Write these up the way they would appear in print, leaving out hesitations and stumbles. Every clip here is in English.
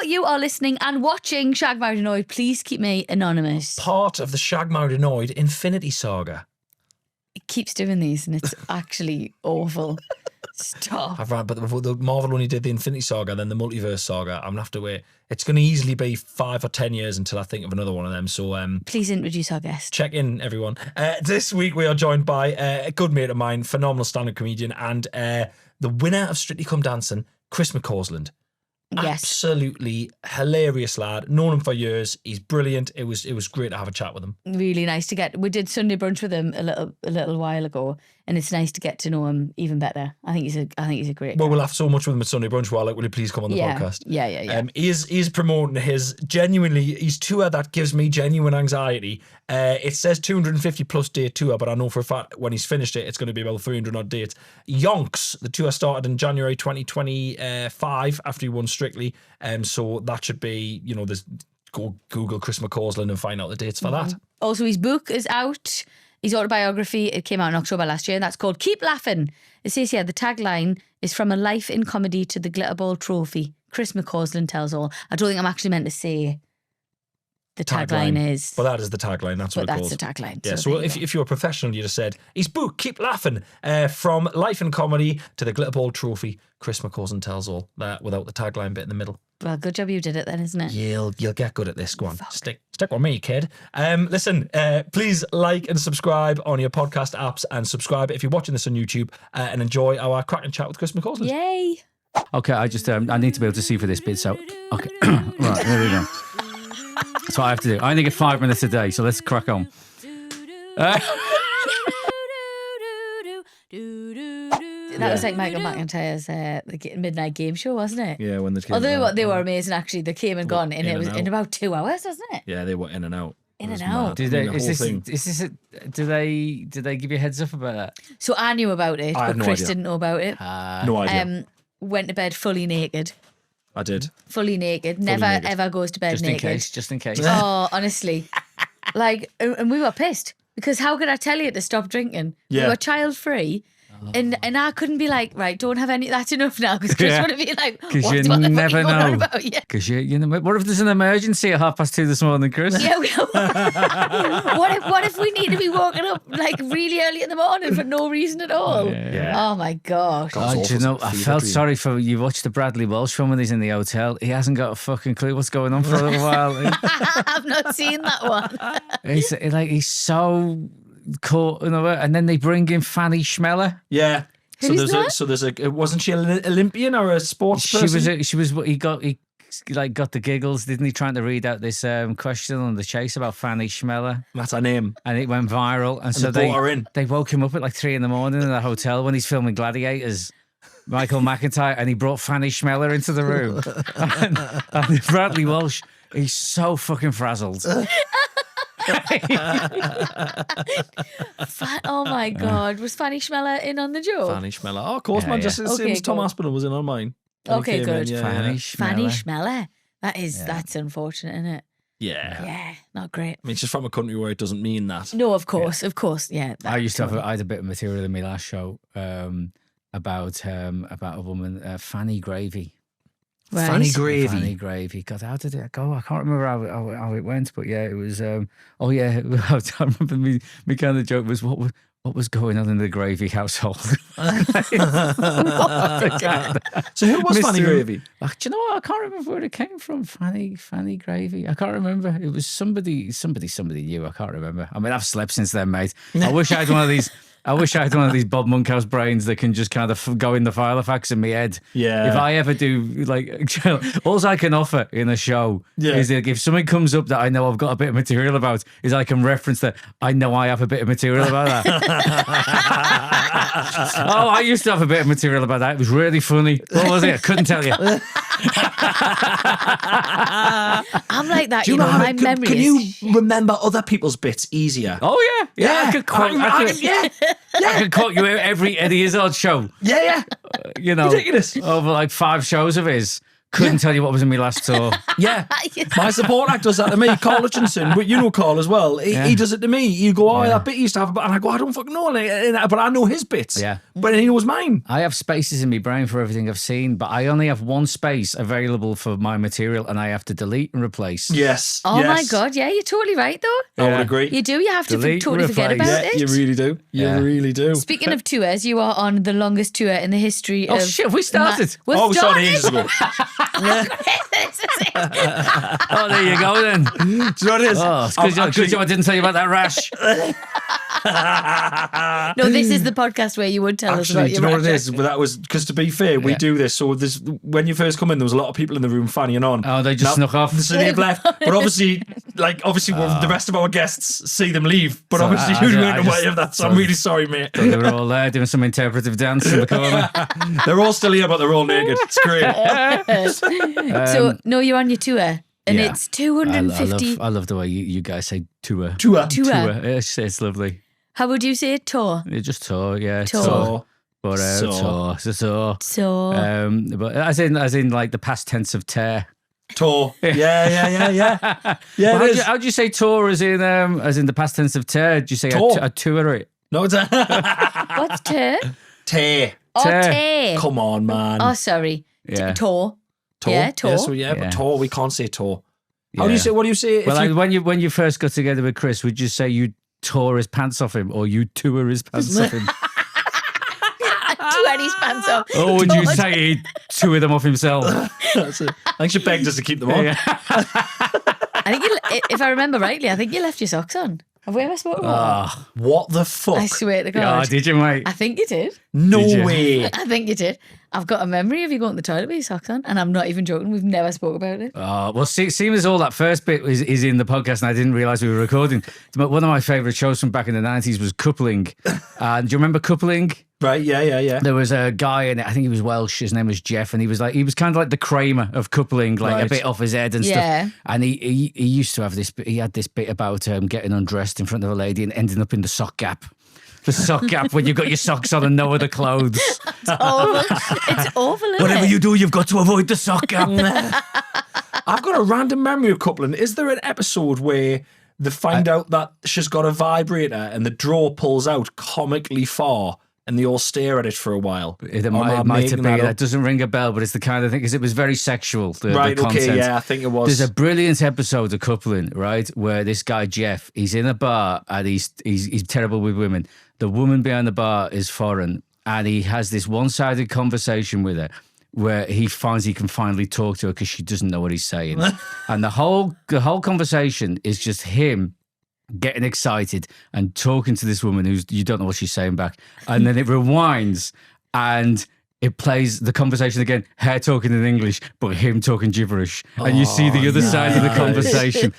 you are listening and watching Shag Married Annoyed, please keep me anonymous. Part of the Shag Married Annoyed Infinity Saga. It keeps doing these and it's actually awful. Stop. I've read, but the Marvel only did the Infinity Saga, then the Multiverse Saga. I'm gonna have to wait. It's going to easily be 5 or 10 years until I think of another one of them. So please introduce our guest. Check in, everyone. This week we are joined by a good mate of mine, phenomenal stand-up comedian, and the winner of Strictly Come Dancing, Chris McCausland. Yes. Absolutely hilarious lad. Known him for years. He's brilliant. It was great to have a chat with him. Really nice to get. We did Sunday brunch with him a little while ago, and it's nice to get to know him even better. I think he's a great guy. Well, we'll laugh so much with him at Sunday brunch. Will you please come on the podcast? Yeah. He's promoting his tour that gives me genuine anxiety. It says 250 plus date tour, but I know for a fact when he's finished it, it's going to be about 300 odd dates. Yonks, the tour started in January 2025 after he won Strictly. So that should be, there's go Google Chris McCausland and find out the dates for that. Also, his book is out. His autobiography, it came out in October last year, and that's called Keep Laughing. It says here, the tagline is from a life in comedy to the Glitterball Trophy. Chris McCausland tells all. I don't think I'm actually meant to say the tagline is. But that is the tagline. That's what it's called. That's the tagline. Yeah, so if you're a professional, you just said, his book, Keep Laughing, from life in comedy to the Glitterball Trophy. Chris McCausland tells all that without the tagline bit in the middle. Well, good job you did it then, isn't it? You'll get good at this. Go on. Stick with me, kid. Listen, please like and subscribe on your podcast apps, and subscribe if you're watching this on YouTube, and enjoy our cracking chat with Chris McCausland. Yay. Okay, I just I need to be able to see for this bit, so okay. Right, there we go. That's what I have to do. I only get 5 minutes a day, so let's crack on. That was like Michael McIntyre's the midnight game show, wasn't it? Yeah, when they came. Although they were amazing, actually. They came and gone, and it was in about 2 hours, wasn't it? Yeah, they were in and out. In and out. Did they? Do they give you a heads up about that? So I knew about it, but Chris didn't know about it. No idea. Went to bed fully naked. I did. Fully naked. Never ever goes to bed naked. Just in case. Oh, honestly. And we were pissed because how could I tell you to stop drinking? Yeah. We were child free. And I couldn't be like, right, don't have any, that's enough now, because Chris would be like, because you never know. Because you know, what if there's an emergency at 2:30 this morning, Chris? Yeah, what if we need to be woken up like really early in the morning for no reason at all? Yeah. Oh my gosh. Oh, do you know, I felt sorry for you. Watched the Bradley Walsh film when he's in the hotel. He hasn't got a fucking clue what's going on for a little while. I've not seen that one. He's so caught, and then they bring in Fanny Schmeller. Yeah. Wasn't she an Olympian or a sports person? He got the giggles, didn't he, trying to read out this question on the Chase about Fanny Schmeller. That's her name. And it went viral. And so they brought her in. They woke him up at like 3 a.m. in the hotel when he's filming Gladiators. Michael McIntyre, and he brought Fanny Schmeller into the room. and Bradley Walsh, he's so fucking frazzled. Oh my God, was Fanny Schmeller in on the joke? Fanny Schmeller, of course, man. Just the same as Tom Aspinall was in on mine. Okay, good. Fanny Schmeller. That's unfortunate, isn't it? Yeah, not great. I mean, it's just from a country where it doesn't mean that. No, of course, yeah. I had a bit of material in my last show about a woman, Fanny Gravy. Right. Fanny Gravy. Fanny Gravy. God, how did it go? I can't remember how it went, but yeah, it was. I remember me kind of joke was what was going on in the Gravy household. So who was Fanny Gravy? Do you know what? I can't remember where it came from. Fanny Gravy. I can't remember. It was somebody new. I can't remember. I mean, I've slept since then, mate. I wish I had one of these. Bob Monkhouse brains that can just kind of go in the file of facts in my head. Yeah. If I ever do, all I can offer in a show is that if something comes up that I know I've got a bit of material about, is I can reference that I know I have a bit of material about that. Oh, I used to have a bit of material about that. It was really funny. What was it? I couldn't tell you. I'm like that. Do you know my memory can you remember other people's bits easier? Oh yeah. I could quote. I could quote you every Eddie Izzard show. Yeah. You know, ridiculous. Over like 5 shows of his. Couldn't tell you what was in my last tour. Yeah. My support act does that to me. Carl Hutchinson, but you know Carl as well. He does it to me. You go, oh, that bit you used to have, and I go, I don't fucking know. But I know his bits. Yeah. But he knows mine. I have spaces in my brain for everything I've seen, but I only have one space available for my material, and I have to delete and replace. Yes. Oh my yes. God, yeah, you're totally right though. I would agree. You do, you have to Delete, totally forget replace. about Yeah, it. you really do. You really do. Speaking of tours, you are on the longest tour in the history of... Oh shit, we started. We're Oh, we started started. ages ago. Oh, there you go then. Do you know what it is? Oh, it's good job I didn't tell you about that rash. No, this is the podcast where you would tell us about Actually, do your you know what it rash. is? But that was because, to be fair, we do this. So when you first come in, there was a lot of people in the room fanning on. Oh, they just snuck off. So they've left. But obviously, the rest of our guests see them leave. But So obviously, I you weren't just- aware of that. So I'm really sorry, mate. They were all there doing some interpretive dance in the corner. They're all still here, but they're all naked. It's great. So, no, you're on your tour. And yeah. it's 250... I love the way you guys say tour. Tour. It's lovely. How would you say it? Tour? You just tour, yeah. Tour. But So. tour. So... But as in like the past tense of tear. Tour. Yeah. Yeah, Well, it is. how do you say tour as in the past tense of tear? Do you say Tour. a tour it? No, it's What's tear? tear. Oh, Tear. tear. Come on, man. Oh, sorry. Yeah. Tour. Tour. Yeah, tour. But tour, we can't say tour. How Yeah. do you say? What do you say? Well, when you first got together with Chris, would you say you tore his pants off him or you tore his pants off him? 20 pants off. Or would you say he tore them off himself? That's it. I think she begged us to keep them on. Yeah. I think if I remember rightly, I think you left your socks on. Have we ever spoken about that? What the fuck? I swear to Oh, God. did you, mate? I think you did. No Did you? way. I think you did. I've got a memory of you going to the toilet with your socks on, and I'm not even joking. We've never spoke about it. Well, seeing as all that first bit is in the podcast, and I didn't realise we were recording. One of my favourite shows from back in the 90s was Coupling. Do you remember Coupling? Right, yeah. There was a guy in it, I think he was Welsh, his name was Jeff, and he was kind of like the Kramer of Coupling, like Right. a bit off his head and Yeah. stuff. And he used to have this, he had this bit about getting undressed in front of a lady and ending up in the sock gap. The sock gap when you've got your socks on and no other clothes. It's awful. It's awful, isn't Whatever it? you do, you've got to avoid the sock gap. I've got a random memory of coupling. Is there an episode where they find out that she's got a vibrator and the drawer pulls out comically far and they all stare at it for a while? It Or am I might have making been. that up? That doesn't ring a bell, but it's the kind of thing, because it was very sexual, the Right, content. okay, yeah, I think it was. There's a brilliant episode of Coupling, right, where this guy Jeff, he's in a bar and he's terrible with women. The woman behind the bar is foreign, and he has this one-sided conversation with her where he finds he can finally talk to her because she doesn't know what he's saying. And the whole conversation is just him getting excited and talking to this woman who's, you don't know what she's saying back. And then it rewinds and it plays the conversation again, her talking in English, but him talking gibberish. And you see the other side of the conversation.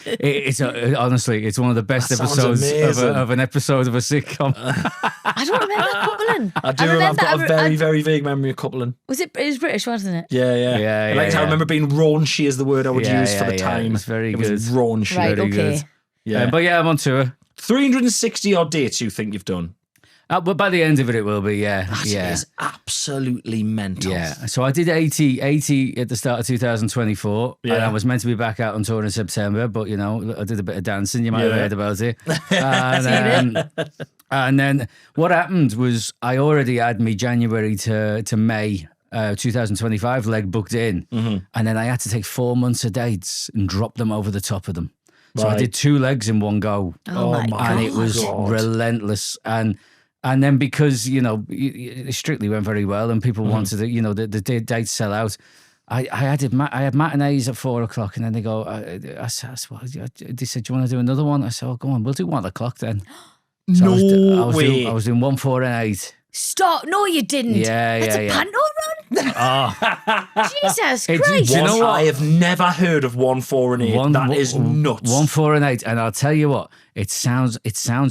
Honestly, it's one of the best That sounds episodes amazing. of an episode of a sitcom. I don't remember Coupling. I do. remember I've got a that- very, very vague memory of coupling. It was British, wasn't it? Yeah. Yeah, I yeah. remember being raunchy is the word I would Yeah, use for yeah, the yeah. time. It was very It was good. raunchy. Right, Very okay. good. Yeah. But yeah, I'm on tour. 360 odd dates you think you've done? But by the end of it will be, yeah. That yeah. is absolutely mental. Yeah, so I did 80 at the start of 2024, and Yeah. I was meant to be back out on tour in September, but, you know, I did a bit of dancing, you might have heard about it. And then what happened was I already had me January to May 2025 leg booked in, and then I had to take 4 months of dates and drop them over the top of them. So I Right. did 2 legs in one go. Oh my God. And it was relentless. And then because, you know, it strictly went very well and people wanted it, you know, the dates sell out. I had matinees at 4 o'clock, and then they go, they said, do you want to do another one? I said, oh, go on, we'll do 1 o'clock then. So No way. I was doing 1, 4 and 8. Stop. No, you didn't. Yeah, That's yeah, a yeah. panto run? Oh, Jesus It's- Christ. do you know what? I have never heard of 1, 4 and 8. That is nuts. 1, 4 and 8. And I'll tell you what, it sounds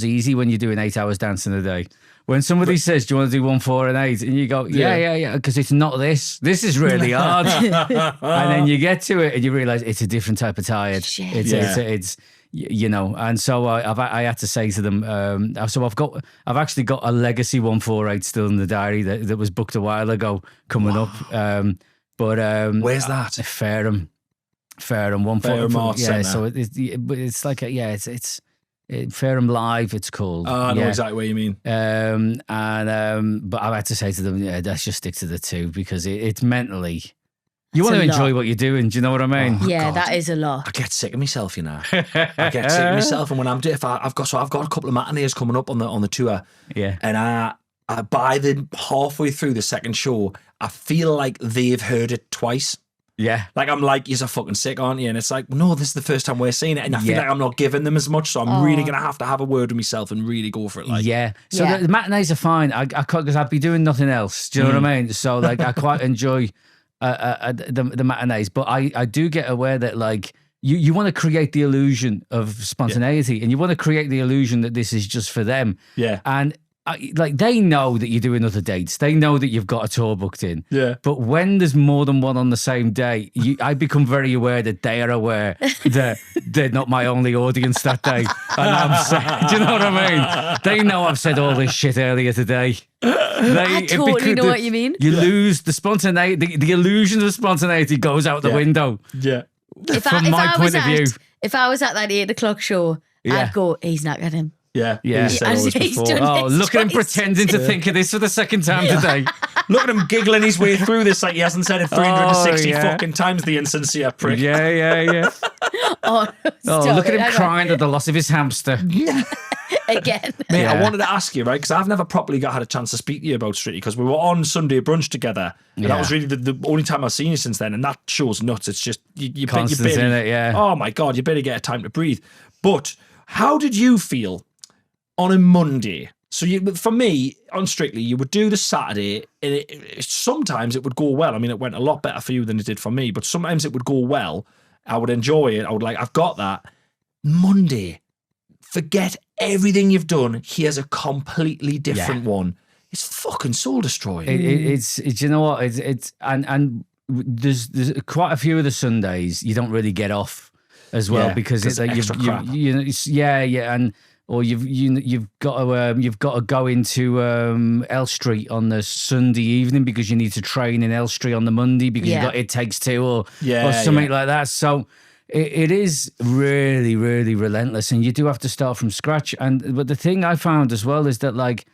easy when you're doing 8 hours dancing a day. When somebody says, do you want to do 1, 4 and 8? And you go, yeah, because it's not this. This is really hard. And then you get to it and you realise it's a different type of tired. Shit. It's you know, and so I had to say to them, so I've actually got a legacy 148 still in the diary that was booked a while ago coming up. But Where's that? Fareham, 140. Fareham Arts Yeah, Centre. so it's like it's Fareham Live. It's called. I know exactly what you mean. But I had to say to them, yeah, let's just stick to the 2 because it's mentally. You That's want to a enjoy lot. what you're doing. Do you know what I mean? Yeah, God. that is a lot. I get sick of myself, you know. I get sick of myself, and when I've got a couple of matinees coming up on the tour, Yeah. and I by the halfway through the second show, I feel like they've heard it twice. Yeah. Like I'm like, you're fucking sick, aren't you? And it's like, no, this is the first time we're seeing it, and I feel Yeah. like I'm not giving them as much, so I'm really gonna have to have a word with myself and really go for it. Like, Yeah. So Yeah. the matinees are fine. I can't because I'd be doing nothing else. Do you know what I mean? So like I quite enjoy the matinees, but I do get aware that like you want to create the illusion of spontaneity and you want to create the illusion that this is just for them. Yeah. And like they know that you're doing other dates. They know that you've got a tour booked in. Yeah. But when there's more than one on the same day, I become very aware that they are aware that they're not my only audience that day. And do you know what I mean? They know I've said all this shit earlier today. I totally know what you mean. You lose the spontaneity. The illusion of spontaneity goes out the window. Yeah. From my point of view. If I was at that 8 o'clock show, Yeah. I'd go, he's not got him. Yeah. Yeah. You said all this He's before. done Oh, this look at him twice. pretending to think of this for the second time today. Look at him giggling his way through this like he hasn't said it 360 yeah. fucking times, the insincere prick. Yeah. Oh, Oh, stop look at it. him Hang on. crying at the loss of his hamster. Again. Mate, Yeah. I wanted to ask you, right, because I've never properly had a chance to speak to you about Strictly, because we were on Sunday brunch together, and that Yeah. was really the only time I've seen you since then, and that show's nuts. It's just, you Constance barely, in it, yeah. Oh my God, you better get a time to breathe. But how did you feel on a Monday? So for me, on Strictly, you would do the Saturday, and sometimes it would go well. I mean, it went a lot better for you than it did for me, but sometimes it would go well. I would enjoy it. I would like, I've got that. Monday, forget everything you've done. Here's a completely different one. It's fucking soul destroying. It's you know what? It's and there's quite a few of the Sundays you don't really get off as well Yeah, because it's like extra crap. you know and or you've got to go into L Street on the Sunday evening because you need to train in L Street on the Monday because Yeah. you got It Takes Two or Yeah, something yeah. like that. So it is really, really relentless, and you do have to start from scratch. But the thing I found as well is that like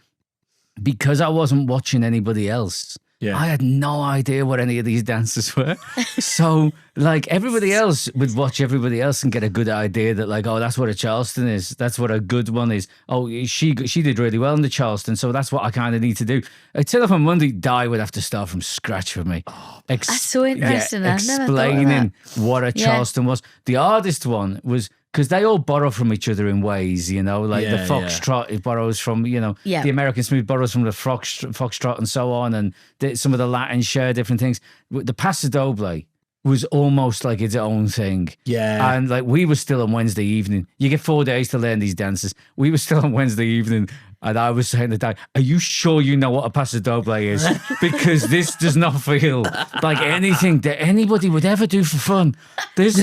because I wasn't watching anybody else. Yeah. I had no idea what any of these dances were. So, like, everybody else would watch everybody else and get a good idea that, like, oh, that's what a Charleston is. That's what a good one is. Oh, she did really well in the Charleston, so that's what I kind of need to do. I tell her on Monday, Di would have to start from scratch for me. That's so interesting. I've never thought of explaining what a Charleston was. The hardest one was because they all borrow from each other in ways, you know, like the Yeah, foxtrot it borrows from, you know, Yeah. the American smooth borrows from the foxtrot and so on, and some of the Latin share different things. The Paso Doble was almost like its own thing. Yeah. And like we were still on Wednesday evening. You get 4 days to learn these dances. We were still on Wednesday evening. And I was saying to Dad, are you sure you know what a Paso Doble is? Because this does not feel like anything that anybody would ever do for fun. This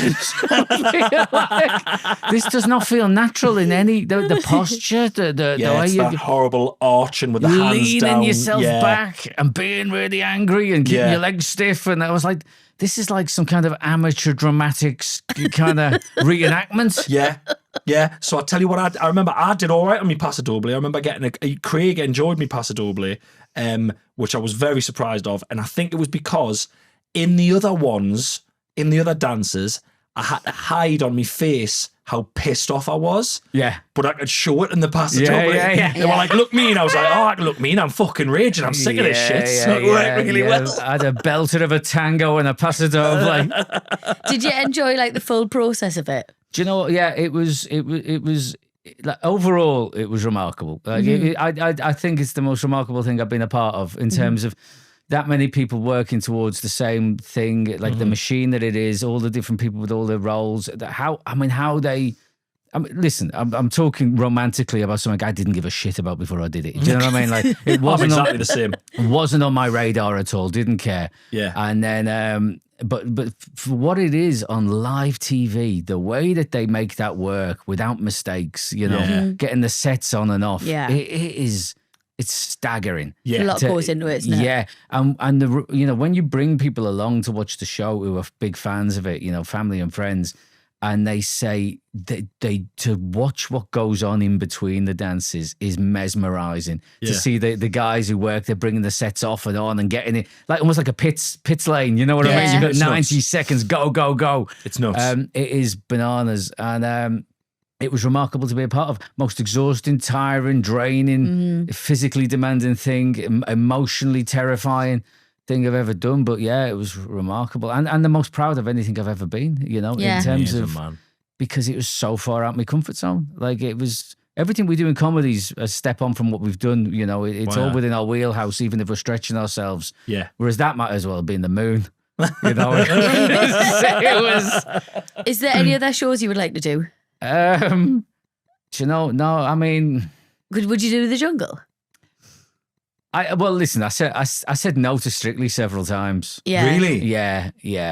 does not feel natural in any, the posture, the way it's that horrible arching with the hands leaning down. yourself Yeah. back and being really angry and keeping Yeah. your legs stiff. And I was like, this is like some kind of amateur dramatics kind of reenactment. Yeah. So I tell you what, I remember I did all right on my Paso Doble. I remember Craig enjoyed me Paso Doble, which I was very surprised of. And I think it was because in the other dances, I had to hide on my face how pissed off I was. Yeah. But I could show it in the Paso Yeah, Doble. yeah. They were like, look mean. I was like, oh, I can look mean. I'm fucking raging. I'm sick of this shit. So it worked really well. I had a belter of a tango and a Paso Doble. Did you enjoy like the full process of it? Do you know what? Yeah, it was like overall it was remarkable. Like I think it's the most remarkable thing I've been a part of in terms of that many people working towards the same thing, like the machine that it is, all the different people with all their roles. Listen, I'm talking romantically about something I didn't give a shit about before I did it. Do you know what I mean? Like it I'm wasn't exactly the same. wasn't on my radar at all. Didn't care. Yeah. And then, but for what it is on live TV, the way that they make that work without mistakes, you know, Yeah. getting the sets on and off, Yeah. it is It's staggering. Yeah. A lot goes into it, isn't it? Yeah, and the when you bring people along to watch the show who are big fans of it, family and friends, and they say they to watch what goes on in between the dances is mesmerizing. To see the guys who work, they're bringing the sets off and on and getting it like almost like a pits lane. You know what I mean? You've got It's 90 nuts. seconds, go. It's nuts. It is bananas, and it was remarkable to be a part of. Most exhausting, tiring, draining, physically demanding thing, emotionally terrifying thing I've ever done. But yeah, it was remarkable, and the most proud of anything I've ever been. In terms Amazing, of man. because it was so far out my comfort zone. Like it was everything we do in comedies a step on from what we've done. It's all within our wheelhouse, even if we're stretching ourselves. Yeah. Whereas that might as well be in the moon. It was. Is there any other shows you would like to do? Do you know? No, I mean, Would you do The Jungle? well, listen. I said no to Strictly several times. Yeah. Really? Yeah.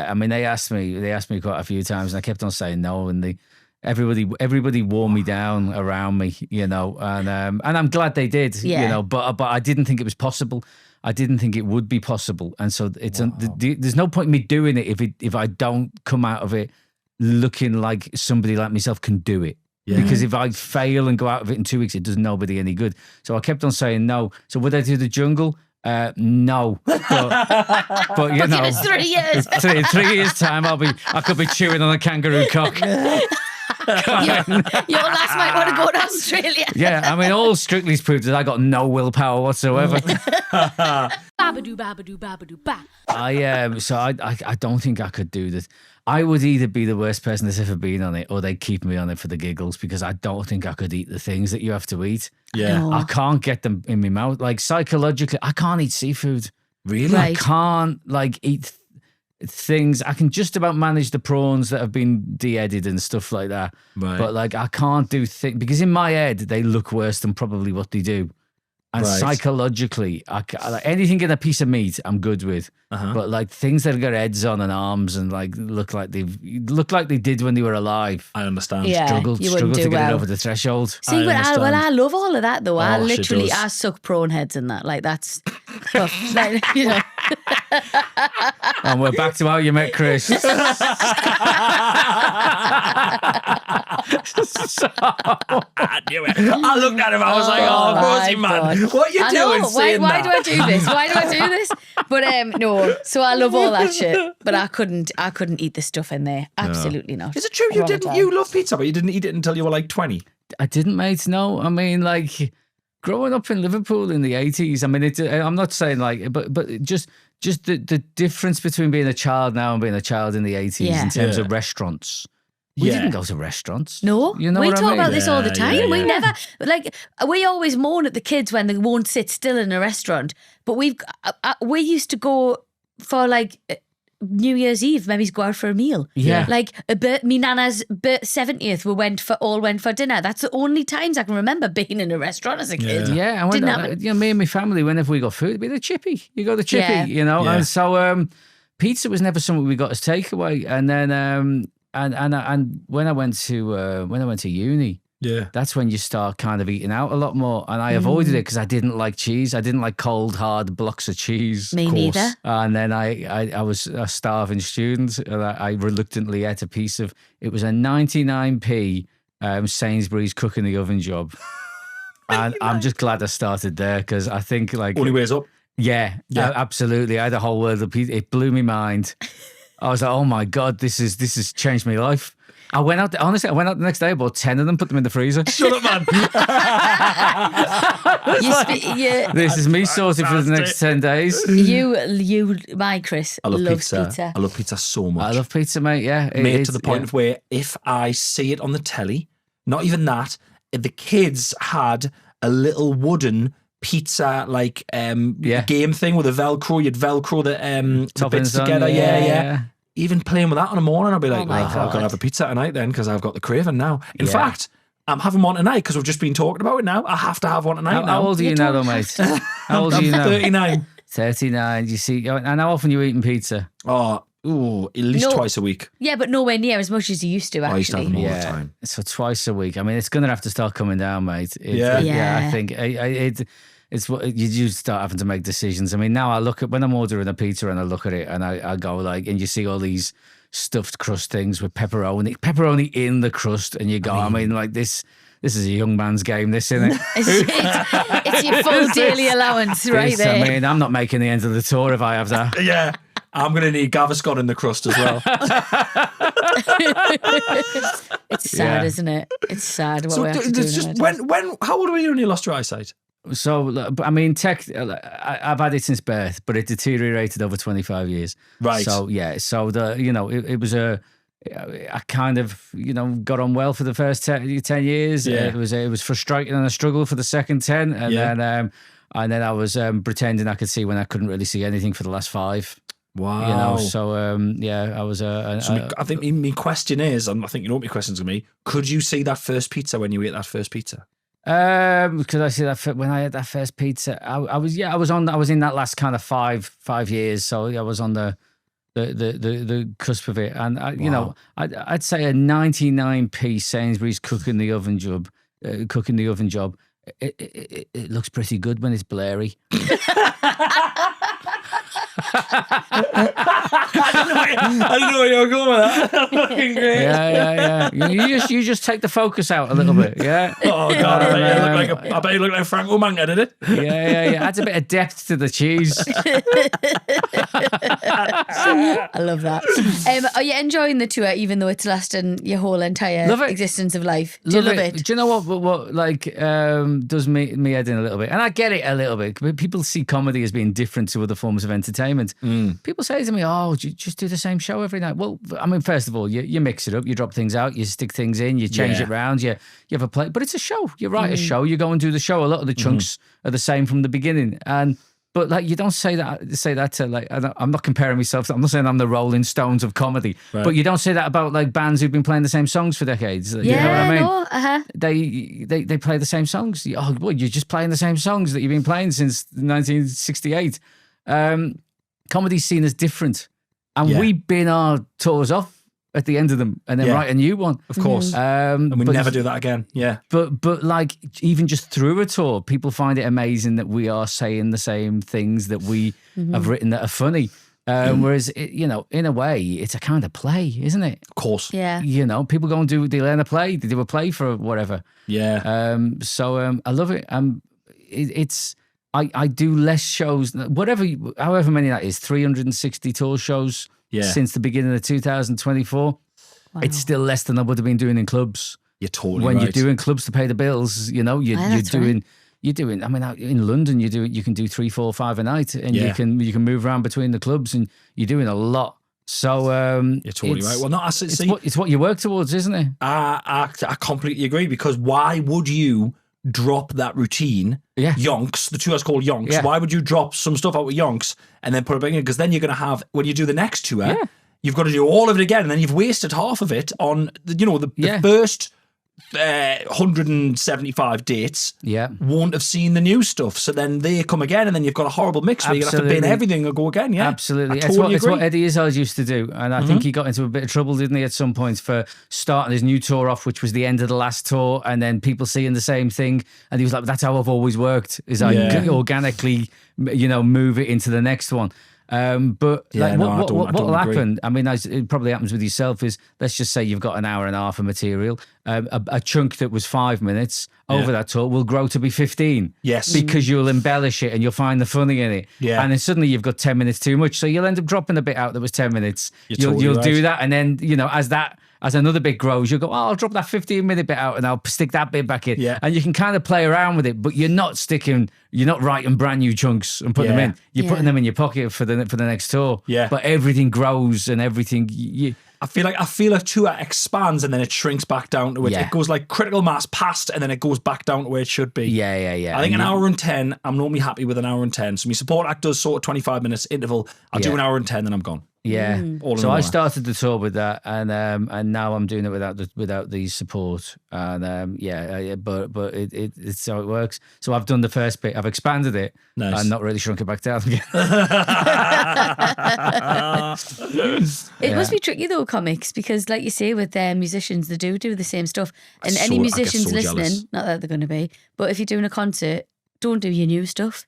I mean, they asked me quite a few times, and I kept on saying no, and everybody wore me down around me, and I'm glad they did, Yeah. but I didn't think it was possible. I didn't think it would be possible, and so it's there's no point in me doing it if I don't come out of it looking like somebody like myself can do it. Yeah. Because if I fail and go out of it in 2 weeks, it does nobody any good. So I kept on saying no. So would I do The Jungle? No. But Give us 3 years. in 3 years' time, I could be chewing on a kangaroo cock. Your lass might want to go to Australia. Yeah, I mean, all Strictly's proved that I got no willpower whatsoever. Babadoo, babadoo, babadoo, ba. I don't think I could do this. I would either be the worst person that's ever been on it, or they'd keep me on it for the giggles, because I don't think I could eat the things that you have to eat. Yeah. No. I can't get them in my mouth. Like psychologically, I can't eat seafood. Really? Right. I can't eat things. I can just about manage the prawns that have been de-edited and stuff like that. Right. But I can't do things because in my head they look worse than probably what they do. And Right. psychologically, anything in a piece of meat, I'm good with. But things that have got heads on and arms and look like they did when they were alive. I understand. Yeah. Struggle you wouldn't to do get it well. over the threshold. See, I love all of that though. I Oh, she literally, does. I suck prawn heads and that. Like that's, you know. And we're back to how you met Chris. I knew it. I looked at him. I was like, "Oh, Rosie, my man, God. what are you I doing?" know. saying Why do I that? do this? Why do I do this? But no. So I love all that shit. But I couldn't eat the stuff in there. Absolutely not. Is it true you Wrong didn't? time. You love pizza, but you didn't eat it until you were like 20. I didn't, mate. No, I mean, growing up in Liverpool in the 80s. I mean, I'm not saying but just the difference between being a child now and being a child in the 80s Yeah. in terms Yeah. of restaurants. We Yeah. didn't go to restaurants. No, You know we what I talk mean? about this all the Yeah, time. yeah, We yeah. never we always moan at the kids when they won't sit still in a restaurant. But we used to go for New Year's Eve, maybe go out for a meal. Yeah. Me nana's 70th, we went for dinner. That's the only times I can remember being in a restaurant as a kid. Yeah, and Didn't happen. me and my family, whenever we got food, it'd be the chippy. You go the chippy, Yeah. Yeah. And so pizza was never something we got as takeaway. And then and when I went to uni, Yeah. that's when you start kind of eating out a lot more. And I avoided it because I didn't like cheese. I didn't like cold, hard blocks of cheese. Me neither. And then I was a starving student, and I reluctantly ate a piece of. It was a 99p Sainsbury's cook in the oven job, and I'm just glad I started there because I think Only ways up. yeah, absolutely. I had a whole world of pizza. It blew my mind. I was like, oh my God, this has changed my life. I went out the next day, I bought 10 of them, put them in the freezer. Shut up, man. This is me sorted for the next 10 days. My Chris I love loves pizza. I love pizza so much. I love pizza, mate, yeah. Made to the point of where if I see it on the telly, not even that, the kids had a little wooden pizza game thing with a Velcro. You'd Velcro the bits Toppings on, together. yeah, Yeah. yeah. Even playing with that in the morning, I'd be like, my I've got to God. have a pizza tonight then because I've got the craving now. In Yeah. fact, I'm having one tonight because we've just been talking about it now. I have to have one tonight now. How old are you now, though, mate? How old are you I'm now? 39. 39. You see, and how often are you eating pizza? Oh, at least No. twice a week. Yeah, but nowhere near as much as you used to, I used to have them actually. all the time. So twice a week. I mean, it's going to have to start coming down, mate. Yeah. I think it's what you do start having to make decisions. I mean, now I look at when I'm ordering a pizza and I look at it and I go like, and you see all these stuffed crust things with pepperoni in the crust, and you go, I mean like this is a young man's game, this, isn't it? It's your full daily allowance right there. I mean, I'm not making the end of the tour if I have that. Yeah. I'm going to need Gaviscon in the crust as well. It's sad, isn't it? It's sad what we have to do just nowadays. how old were you when you lost your eyesight? So, I mean, I've had it since birth, but it deteriorated over 25 years. Right. So, yeah. So, it was I kind of, got on well for the first 10 years. Yeah. It was frustrating and a struggle for the second 10. And then I was pretending I could see when I couldn't really see anything for the last 5. Wow. So, I was I think my question is, and I think you know what my question's going to be, could you see that first pizza when you ate that first pizza? Because I see that when I had that first pizza, I was in that last kind of 5 years. So I was on the cusp of it, and I'd say a 99p Sainsbury's cooking the oven job. It looks pretty good when it's blurry. I didn't know where you were going with that. Fucking great. Yeah. You just take the focus out a little bit. Yeah. Oh God, I bet you look like Frank O'Manga, did it? Yeah. Adds a bit of depth to the cheese. I love that. Are you enjoying the tour, even though it's lasting your whole entire existence of life? Do you love it? Do you know what does me head in a little bit? And I get it a little bit. People see comedy as being different to other forms of entertainment. People say to me, "Oh, you just do the same show every night." Well, I mean, first of all, you mix it up, you drop things out, you stick things in, you change it around, you have a play. But it's a show. You write a show, you go and do the show. A lot of the chunks are the same from the beginning, but like you don't say that to like. I'm not comparing myself. I'm not saying I'm the Rolling Stones of comedy, but you don't say that about like bands who've been playing the same songs for decades. You know what I mean? They play the same songs. Oh, well, you're just playing the same songs that you've been playing since 1968. Comedy's seen as different, and we bin our tours off at the end of them and then write a new one, of course. And we never do that again. But like even just through a tour, people find it amazing that we are saying the same things that we have written that are funny. Whereas in a way, it's a kind of play, isn't it? Of course. Yeah. People go and they learn a play, they do a play for whatever. Yeah. So I love it. It's. I do less shows, however many that is, 360 tour shows since the beginning of 2024. Wow. It's still less than I would have been doing in clubs. You're totally when right. you're doing clubs to pay the bills, you're doing. I mean, in London, you can do 3, 4, 5 a night, and you can move around between the clubs, and you're doing a lot. So you're totally right. Well, it's what you work towards, isn't it? I completely agree, because why would you drop that routine? Yonks, the tour's called Yonks. Why would you drop some stuff out with Yonks and then put it back in? Because then you're going to have, when you do the next tour, you've got to do all of it again, and then you've wasted half of it on the first 175 dates won't have seen the new stuff, so then they come again, and then you've got a horrible mix where you have to bin everything and go again. Absolutely. It's what Eddie Izzard used to do, and I think he got into a bit of trouble, didn't he, at some point for starting his new tour off, which was the end of the last tour, and then people seeing the same thing, and he was like, that's how I've always worked, is I organically move it into the next one. But what will happen? I mean, it probably happens with yourself. Is, let's just say you've got an hour and a half of material. A chunk that was 5 minutes over that tour will grow to be 15. Yes, because you'll embellish it and you'll find the funny in it. Yeah, and then suddenly you've got 10 minutes too much, so you'll end up dropping a bit out that was 10 minutes. You'll do that, and then as another bit grows, you'll go, I'll drop that 15-minute bit out and I'll stick that bit back in. Yeah. And you can kind of play around with it, but you're not writing brand new chunks and putting them in. You're putting them in your pocket for the next tour. Yeah. But everything grows and everything. I feel a tour expands and then it shrinks back down to it. Yeah. It goes like critical mass past and then it goes back down to where it should be. Yeah. I think an hour and 10, I'm normally happy with an hour and 10. So my support act does sort of 25 minutes interval. I'll do an hour and 10, then I'm gone. Yeah. So I started the tour with that, and now I'm doing it without the support, and but it's how it works. So I've done the first bit, I've expanded it, and not really shrunk it back down again. It must be tricky though, comics, because like you say, with musicians, they do the same stuff, and any musicians listening, not that they're going to be, but if you're doing a concert, don't do your new stuff.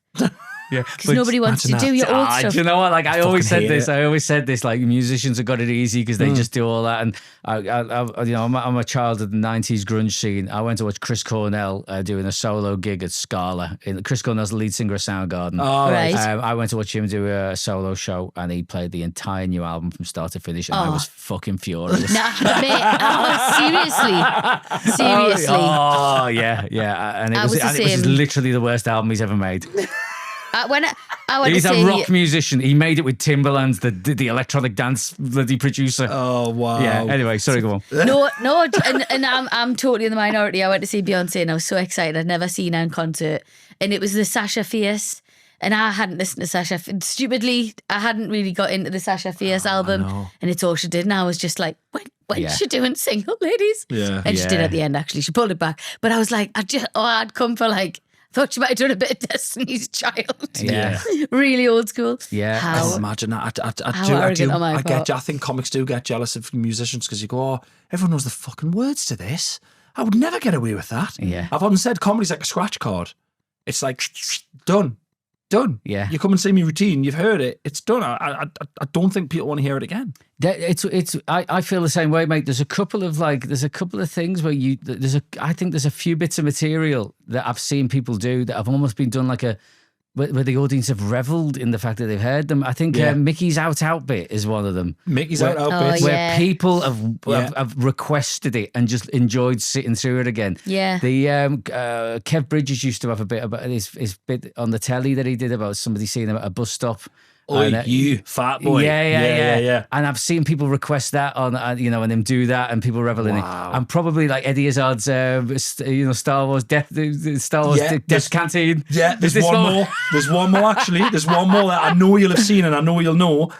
Yeah, Because nobody wants to do your old stuff. Do you know what? Like I always said hate this. it. I always said this. Like musicians have got it easy because they just do all that. And I'm a child of the '90s grunge scene. I went to watch Chris Cornell doing a solo gig at Scala. Chris Cornell's the lead singer of Soundgarden. Oh, Right. I went to watch him do a solo show, and he played the entire new album from start to finish, and I was fucking furious. Nah, mate, seriously. Oh yeah, and it was just literally the worst album he's ever made. When I went He's to a see, rock musician. He made it with Timbaland, the electronic dance bloody producer. Oh, wow. Yeah. Anyway, sorry, go on. No, and I'm totally in the minority. I went to see Beyonce and I was so excited. I'd never seen her in concert, and it was the Sasha Fierce. And I hadn't listened to Sasha. Stupidly, I hadn't really got into the Sasha Fierce album, and it's all she did. And I was just like, when's she doing single ladies? Yeah. And she did at the end. Actually, she pulled it back. But I was like, I'd come for like. Thought you might have done a bit of Destiny's Child. Yeah. Really old school. Yeah. I How can imagine that. how arrogant on my part. I think comics do get jealous of musicians because you go, oh, everyone knows the fucking words to this. I would never get away with that. Yeah. I've often said comedy's like a scratch card. It's like, done. Yeah. You come and see me routine, you've heard it, it's done. I don't think people want to hear it again. I feel the same way, mate. There's a couple of things where I think there's a few bits of material that I've seen people do that have almost been done like where the audience have revelled in the fact that they've heard them. I think Mickey's Out bit is one of them. Mickey's Out bit. Where people have requested it and just enjoyed sitting through it again. Yeah. The Kev Bridges used to have a bit about his bit on the telly that he did about somebody seeing him at a bus stop. Oi, you fat boy. Yeah. And I've seen people request that on, and him do that, and people revel in it. And probably like Eddie Izzard's, Star Wars Death Canteen. Yeah, there's one more. There's one more actually. There's one more that I know you'll have seen, and I know you'll know.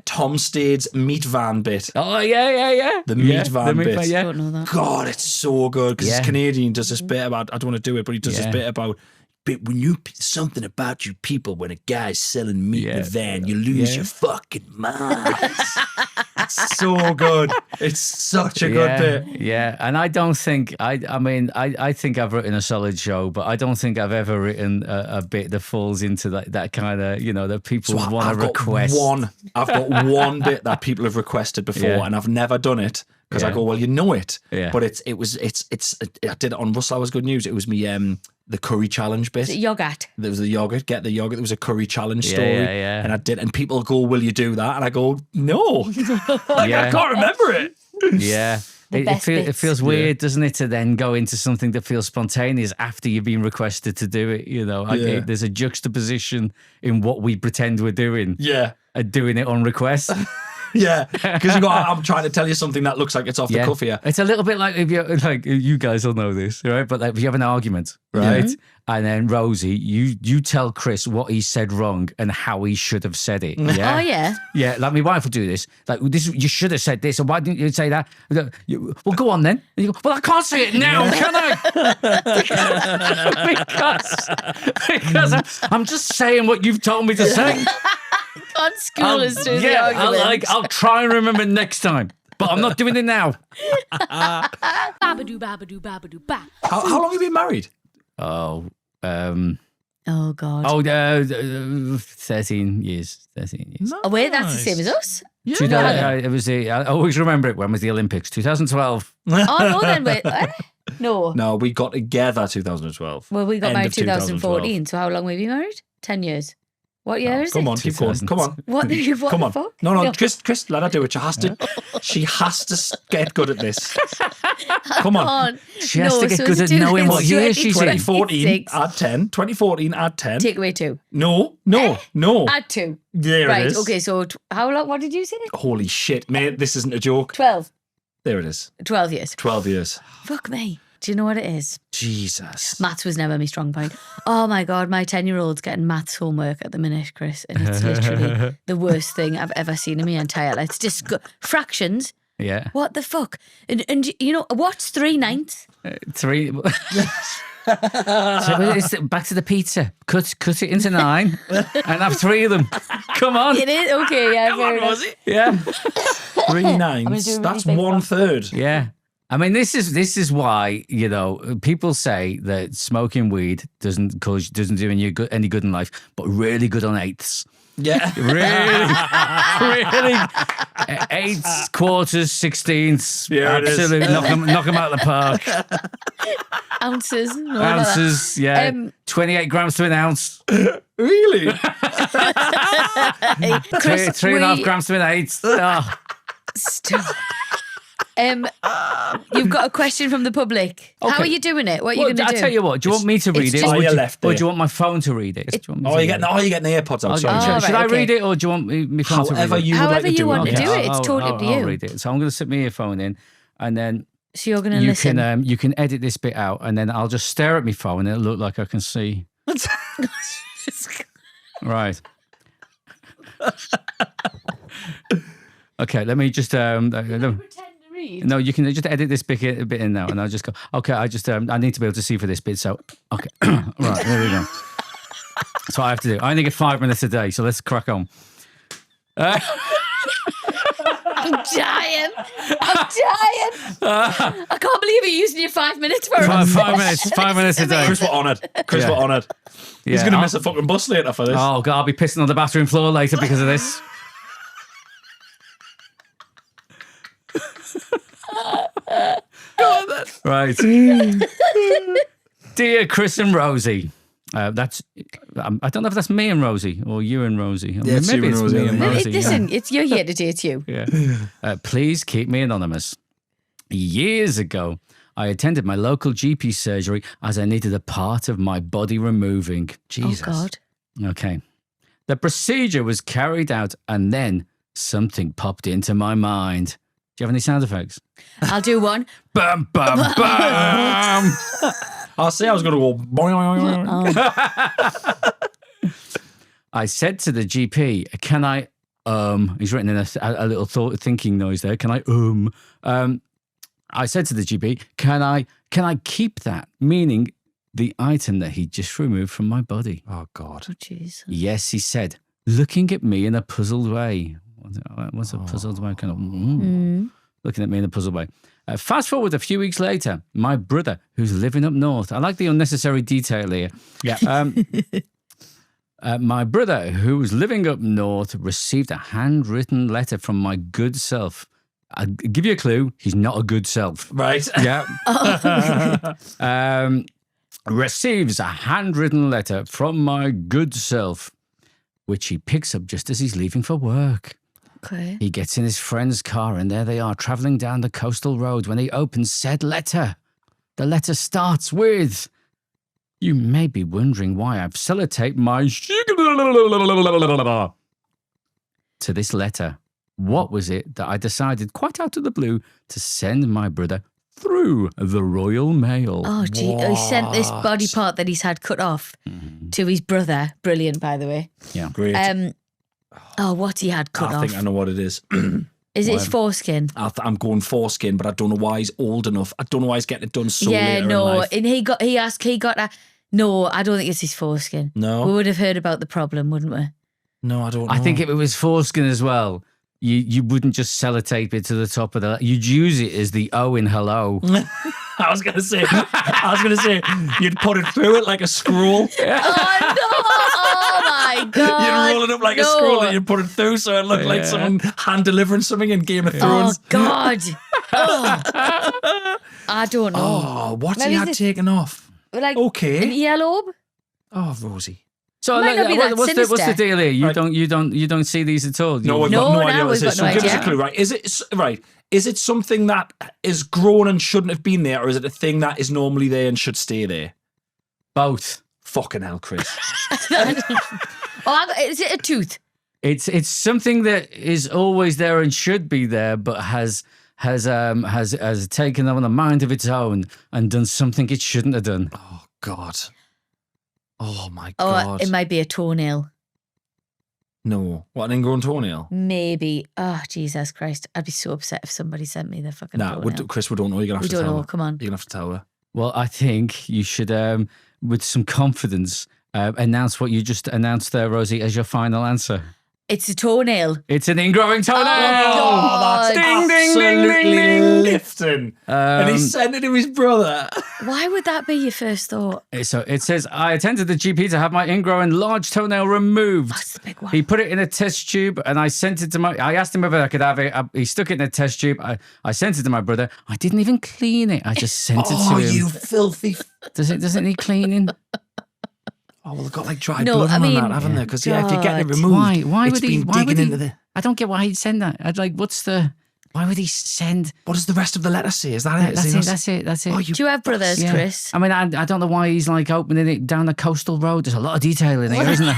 Tom Stade's meat van bit. Oh yeah. The meat van bit. Van, yeah. Don't know that. God, it's so good because he's Canadian. Does this bit about? I don't want to do it, but he does this bit about. But when something about you people, when a guy's selling meat in a van, you lose your fucking mind. It's so good. It's such a good bit. Yeah, and I don't think I think I've written a solid show, but I don't think I've ever written a bit that falls into that kind of that people want to request. I've got one bit that people have requested before, and I've never done it. Because I go, well, you know it, but I did it on Russell Hour's Good News. It was me, the curry challenge bit. Yogurt. There was the yogurt, get the yogurt. There was a curry challenge story, yeah. and I did. And people go, will you do that? And I go, no, I can't remember it. Yeah. It feels weird, doesn't it, to then go into something that feels spontaneous after you've been requested to do it. There's a juxtaposition in what we pretend we're doing, and doing it on request. Yeah, because I'm trying to tell you something that looks like it's off the cuff here. It's a little bit like if you guys will know this, right? But if you have an argument, right, and then Rosie, you tell Chris what he said wrong and how he should have said it. Yeah? Oh yeah. Yeah, like my wife will do this. Like this, you should have said this, and why didn't you say that? Well, go on then. And you go, well, I can't say it now, can I? because I'm just saying what you've told me to say. Can't school us through the argument. I'll try and remember next time, but I'm not doing it now. Babadoo, babadoo, babadoo, ba. How long have you been married? Oh, Oh God. 13 years. 13 years. Oh wait, that's the same as us. Yeah. It was I always remember it when was the Olympics, 2012. Oh no, then wait. No. No, we got together 2012. Well, we got End married of 2014. So how long have we been married? 10 years. What year is it? Come on, keep going. Come on. What the Come on. fuck? No, Chris, let her do it. She has to get good at this. Come on. She has to get good at knowing what year she's in. 2014, add 10. 2014, add 10. Take away 2. No. Add 2. There Right, it is. okay, so how long? What did you say? Holy shit, mate, this isn't a joke. 12. There it is. 12 years. 12 years. Fuck me. Do you know what it is? Jesus. Maths was never my strong point. Oh my God, my 10-year-old's getting maths homework at the minute, Chris. And it's literally the worst thing I've ever seen in my entire life. It's just fractions. Yeah. What the fuck? And you know, what's 3/9? 3. So it's back to the pizza. Cut it into 9 and have 3 of them. Come on. It is? Okay, yeah. Come on, Rosie. Yeah. 3 nines. do a really That's big 1/3. Yeah. I mean, this is why, you know, people say that smoking weed doesn't do any good in life, but really good on eighths. Yeah. Really, eighths, quarters, sixteenths, Yeah, it is. absolutely knock 'em out of the park. Ounces. and all of that. Ounces, yeah, 28 grams to an ounce, Really? Chris, 3.5 grams to an eighth. Oh. Stop. You've got a question from the public. How Okay. are you doing it? What are you Well, going to do? I tell you what. Do you want me to read it, just- or, Oh, do you you, left or it. do you want my phone to read it? Do you want me to read it? You're getting the AirPods out. Okay. Sorry. Oh, Should right, I okay. read it, or do you want my phone However to read it? you would However like to you do want it. to do Okay. it. It's totally up to I'll you. read it. So I'm going to stick my earphone in, and then So you're going to listen. you can edit this bit out, and then I'll just stare at my phone, and it'll look like I can see. Right. Okay. Let me just Pretend to read. No, you can just edit this bit in now, and I'll just go. Okay, I need to be able to see for this bit. So, okay, right, there we go. That's what I have to do. I only get 5 minutes a day, so let's crack on. I'm dying. I can't believe you're using your 5 minutes for us. 5 minutes, 5 minutes a day. Chris, we're honoured. Yeah. We're honoured. He's Yeah, going to I'll- miss a fucking bus later for this. Oh God, I'll be pissing on the bathroom floor later because of this. Right. Dear Chris and Rosie. That's I don't know if that's me and Rosie or you and Rosie. I mean, it's you maybe and it's Rosie, me I and think. Rosie. Listen, you're here today. It's you. Yeah. Please keep me anonymous. Years ago, I attended my local GP surgery as I needed a part of my body removing. Jesus. Oh God. Okay. The procedure was carried out and then something popped into my mind. Do you have any sound effects? I'll do one. Bam, bam, bam. I'll say I was going to go. Boing. I said to the GP, can I, he's written in a little thinking noise there. Can I, I said to the GP, can I keep that? Meaning the item that he just removed from my body. Oh, God. Oh jeez. Yes, he said, looking at me in a puzzled way. What's a puzzled way? Kind of looking at me in a puzzled way. Fast forward a few weeks later, my brother, who's living up north. I like the unnecessary detail here. Yeah. My brother, who was living up north, received a handwritten letter from my good self. I'll give you a clue. He's not a good self. Right. Yeah. Receives a handwritten letter from my good self, which he picks up just as he's leaving for work. Okay. He gets in his friend's car and there they are traveling down the coastal road when he opens said letter. The letter starts with, you may be wondering why I've sellotaped my to this letter. What was it that I decided quite out of the blue to send my brother through the Royal Mail? Oh gee, he sent this body part that he's had cut off to his brother. Brilliant, by the way. Yeah. Great. What he had cut I off. think I know what it is. Is it his foreskin? I'm going foreskin, but I don't know why he's old enough. I don't know why he's getting it done so later in no. life. And he got a. No, I don't think it's his foreskin. No? We would have heard about the problem, wouldn't we? No, I don't know. I think if it was foreskin as well, you wouldn't just sellotape it to the top of the. You'd use it as the O in hello. I was gonna say, you'd put it through it like a scroll. Oh no! Oh my God! You'd roll it up like a scroll and you'd put it through so it looked like someone hand delivering something in Game of Oh Thrones. God! Oh. I don't know. Oh, what's Maybe he had this- taken off? Like Okay. an earlobe? Oh, Rosie. So Might not be that what's the sinister. deal here? You Right. don't see these at all. No, we've No, got no now idea what we've this is. got So no give us a idea. clue, right? Is it something that is grown and shouldn't have been there, or is it a thing that is normally there and should stay there? Both. Fucking hell, Chris. Is it a tooth? It's something that is always there and should be there, but has taken on a mind of its own and done something it shouldn't have done. Oh, God. Oh, my Oh, God. it might be a toenail. No. What, an ingrown toenail? Maybe. Oh, Jesus Christ. I'd be so upset if somebody sent me their fucking Nah, toenail. Chris, we don't know. You're going to have We to don't tell know. her. Come on. You're going to have to tell her. Well, I think you should, with some confidence, announce what you just announced there, Rosie, as your final answer. It's a toenail. It's an ingrowing toenail. God. That's Ding, ding, ding, absolutely ding, ding. lifting. And he sent it to his brother. Why would that be your first thought? So it says, I attended the GP to have my ingrowing large toenail removed. That's the big one. He put it in a test tube and I sent it to I asked him whether I could have it. He stuck it in a test tube. I sent it to my brother. I didn't even clean it. I just sent it to him. You filthy... Does it need cleaning? Oh, well, they've got like dried No, blood I on mean, that, haven't they? Because if you're getting it God. removed, Why it's would he? been Why would digging he? into the... I don't get why he'd send that. I'd like, why would he send? What does the rest of the letter say? Is that it? That's it. Oh, Do you have brothers, Yeah. Chris? I mean, I don't know why he's like opening it down the coastal road. There's a lot of detail in here, isn't there?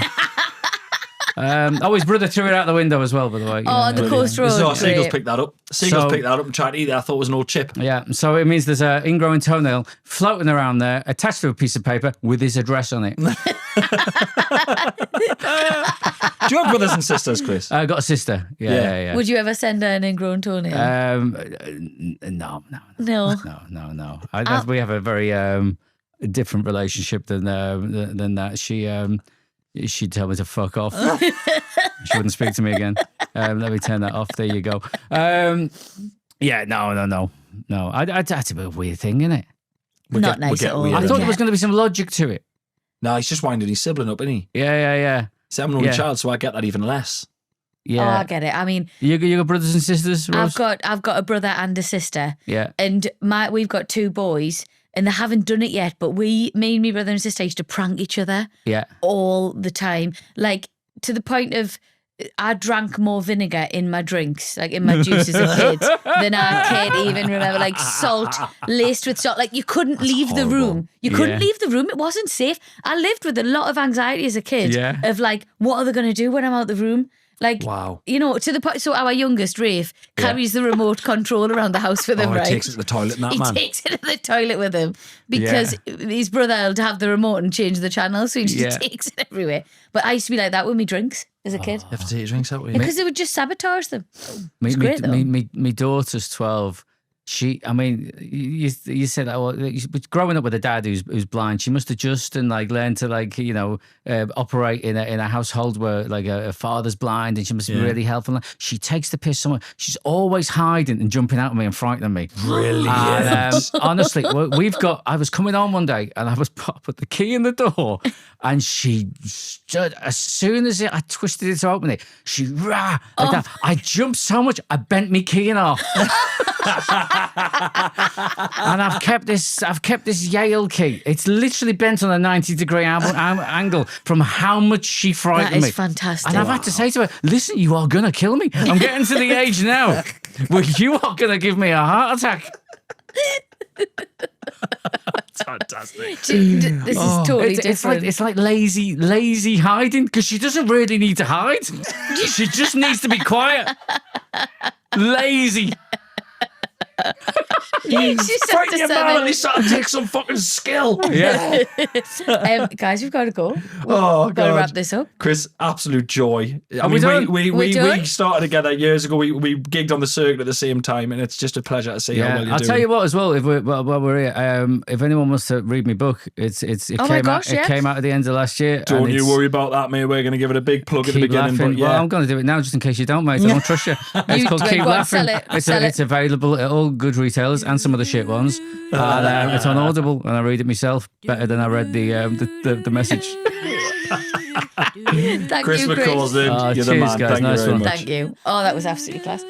His brother threw it out the window as well, by the way. Oh, on the coast road. So Seagulls Great. picked that up. Seagulls So- picked that up and tried to eat it. I thought it was an old chip. Yeah, so it means there's an ingrowing toenail floating around there, attached to a piece of paper with his address on it. Do you have brothers and sisters, Chris? I got a sister. Yeah. Would you ever send her an ingrown toenail? No. No. We have a very different relationship than that. She'd tell me to fuck off. She wouldn't speak to me again. Let me turn that off. There you go. Yeah, no. That's a bit of a weird thing, isn't it? Not nice at all. weird. I thought there Yeah. was going to be some logic to it. No, he's just winding his sibling up, isn't he? Yeah. See, I'm an only Yeah. child, so I get that even less. Oh, I Yeah. get it. I mean, You got brothers and sisters, Rose? I've got a brother and a sister, Yeah. and we've got two boys, and they haven't done it yet. But me and my brother and sister used to prank each other Yeah. all the time, like to the point of I drank more vinegar in my drinks, like in my juice as a kid, than I can even remember. Like salt laced with salt. Like you couldn't leave the room. You couldn't Yeah. leave the room. It wasn't safe. I lived with a lot of anxiety as a kid. Yeah. Of like, what are they going to do when I'm out the room? Like, Wow. you know, to the point. So our youngest, Rafe, carries the remote control around the house with him, He right? takes it to the toilet and that, He man. takes it to the toilet with him because his brother will have the remote and change the channel, so he just takes it everywhere. But I used to be like that with my drinks as a kid You have to take your drinks out with you. because they would just sabotage them. Me, It's great, though. me daughter's 12. You said that. Well, growing up with a dad who's blind, she must adjust and like learn to operate in a household where like a father's blind, and she must be really helpful. She takes the piss so much. She's always hiding and jumping out at me and frightening me. Really? And, honestly, I was coming on one day and I was put the key in the door, and she stood as soon as I twisted it to open it. She like that. I jumped so much I bent me key in half. And I've kept this Yale key. It's literally bent on a 90-degree angle from how much she frightened That me. is fantastic. And I've had to say to her, listen, you are going to kill me. I'm getting to the age now where you are going to give me a heart attack. That's fantastic. This is totally different. It's like lazy hiding, because she doesn't really need to hide. She just needs to be quiet. Lazy. She's just Frighten your man, at least that'll take some fucking skill. Yeah. guys, we've got to go. Oh, Got to God. wrap this up. Chris, absolute joy. Are we done? We done? started together years ago. We gigged on the circuit at the same time, and it's just a pleasure to see how well you're I'll doing. tell you what as well. While we're here, if anyone wants to read my book, it Oh my came gosh, out. yeah. It came out at the end of last year. Don't and you it's- worry about that, mate. We're going to give it a big plug at the Keep beginning. laughing. But yeah, Well, I'm going to do it now just in case you don't, mate. I don't trust you. It's called go Keep on, Laughing. sell it. It's available at all good retailers and some of the shit ones. And it's on Audible, and I read it myself better than I read the message. Thank Chris you, Chris. McCausland, you're the cheers, man. guys. Thank Nice you very one. much. Thank you. Oh, that was absolutely class.